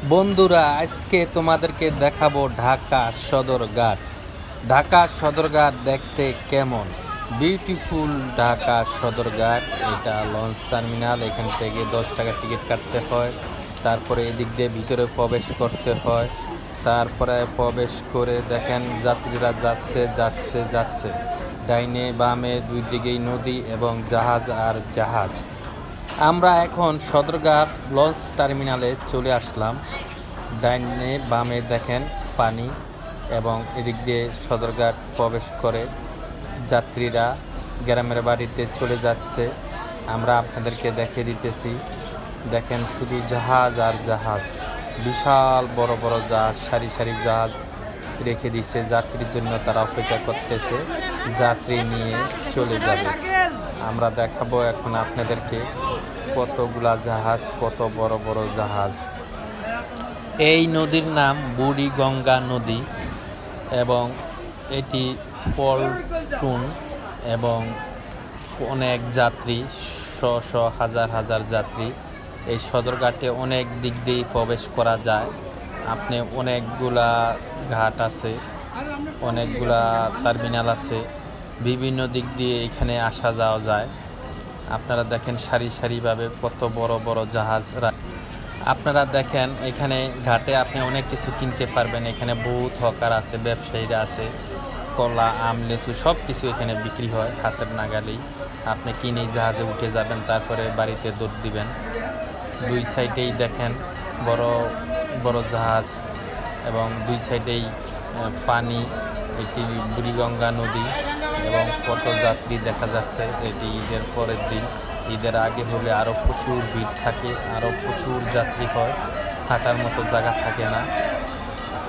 বন্ধুরা, আজকে তোমাদেরকে দেখাবো ঢাকা সদরঘাট। ঢাকা সদরঘাট দেখতে কেমন, বিউটিফুল ঢাকা সদরঘাট। এটা লঞ্চ টার্মিনাল। এখান থেকে 10 টাকা টিকিট কাটতে হয়, তারপরে এদিক দিয়ে ভিতরে প্রবেশ করতে হয়। তারপরে প্রবেশ করে দেখেন যাত্রীরা যাচ্ছে যাচ্ছে যাচ্ছে ডাইনে বামে দুই দিকেই নদী এবং জাহাজ আর জাহাজ। আমরা এখন সদরঘাট লঞ্চ টার্মিনালে চলে আসলাম। ডাইনে বামে দেখেন পানি এবং এদিক দিয়ে সদরঘাট প্রবেশ করে যাত্রীরা গ্রামের বাড়িতে চলে যাচ্ছে। আমরা আপনাদেরকে দেখিয়ে দিতেছি। দেখেন শুধু জাহাজ আর জাহাজ, বিশাল বড় বড় জাহাজ, সারি সারি জাহাজ রেখে দিচ্ছে যাত্রীর জন্য। তারা অপেক্ষা করতেছে যাত্রী নিয়ে চলে যাবে। আমরা দেখাবো এখন আপনাদেরকে কতগুলা জাহাজ, কত বড় বড় জাহাজ। এই নদীর নাম বুড়িগঙ্গা নদী এবং এটি পল্টন এবং অনেক যাত্রী, শ হাজার হাজার যাত্রী। এই সদরঘাটে অনেক দিক দিয়ে প্রবেশ করা যায়। আপনি অনেকগুলা ঘাট আছে, অনেকগুলা টার্মিনাল আছে, বিভিন্ন দিক দিয়ে এখানে আসা যাওয়া যায়। আপনারা দেখেন সারি সারিভাবে কত বড় বড় জাহাজ। আপনারা দেখেন এখানে ঘাটে আপনি অনেক কিছু কিনতে পারবেন। এখানে বহুত হকার আছে, ব্যবসায়ীরা আছে, কলা আম লিচু সব কিছু এখানে বিক্রি হয় হাতের নাগালেই। আপনি কিনেই জাহাজে উঠে যাবেন, তারপরে বাড়িতে দৌড় দিবেন। দুই সাইডেই দেখেন বড় বড় জাহাজ এবং দুই সাইডেই পানি। এটি বুড়িগঙ্গা নদী এবং কত যাত্রী দেখা যাচ্ছে। এটি ঈদের পরের দিন। ঈদের আগে হলে আরও প্রচুর ভিড় থাকে, আরও প্রচুর যাত্রী হয়, থাকার মতো জায়গা থাকে না।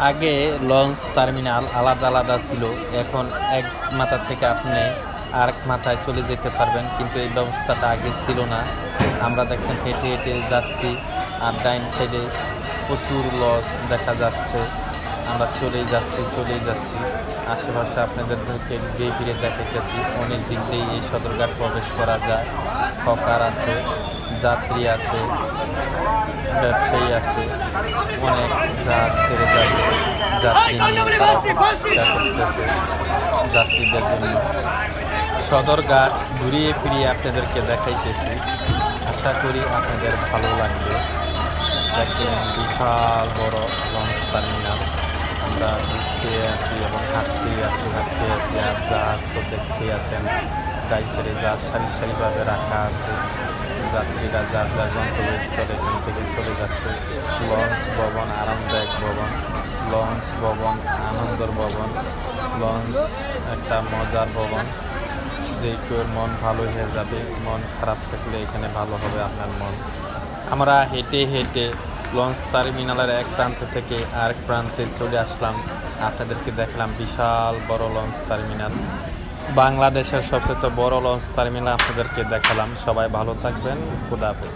আগে লঞ্চ টার্মিনাল আলাদা আলাদা ছিল, এখন এক মাথা থেকে আপনি আরেক মাথায় চলে যেতে পারবেন, কিন্তু এই ব্যবস্থাটা আগে ছিল না। আমরা দেখছেন হেঁটে হেঁটে যাচ্ছি আর ডাইন সাইডে প্রচুর লঞ্চ দেখা যাচ্ছে। আমরা চলেই যাচ্ছি আশেপাশে আপনাদেরকে ঘুরে ফিরে দেখাতেছি। অনেক দিক দিয়ে এই সদরঘাট প্রবেশ করা যায়। হকার আছে, যাত্রী আছে, ব্যবসায়ী আছে, অনেক জাহাজ ছেড়ে যাবে যাত্রী করতেছে যাত্রীদের জন্য। সদরঘাট ঘুরিয়ে ফিরিয়ে আপনাদেরকে দেখাইতেছি। আশা করি আপনাদের ভালো লাগবে। দেখছেন বিশাল বড় লঞ্চ টার্মিনাল। আমরা ঘুরতে আছি এবং হাঁটতে আছি আর জাহাজ তো দেখতে আছেন। গাড়ি ছেড়ে জাহাজ সারি সারিভাবে রাখা আছে। যাত্রীরা যার যার গন্তব্যস্থলে এখান থেকে চলে যাচ্ছে। লঞ্চ ভবন আরামদায়ক ভবন, লঞ্চ ভবন আনন্দর ভবন, লঞ্চ একটা মজার ভবন। যে কেউ মন ভালো হয়ে যাবে, মন খারাপ থাকলে এখানে ভালো হবে আপনার মন। আমরা হেঁটে হেঁটে লঞ্চ টার্মিনালের এক প্রান্ত থেকে আরেক প্রান্তে চলে আসলাম। আপনাদেরকে দেখলাম বিশাল বড় লঞ্চ টার্মিনাল, বাংলাদেশের সবচেয়ে বড় লঞ্চ টার্মিনাল আপনাদেরকে দেখালাম। সবাই ভালো থাকবেন, খুদা হাফেজ।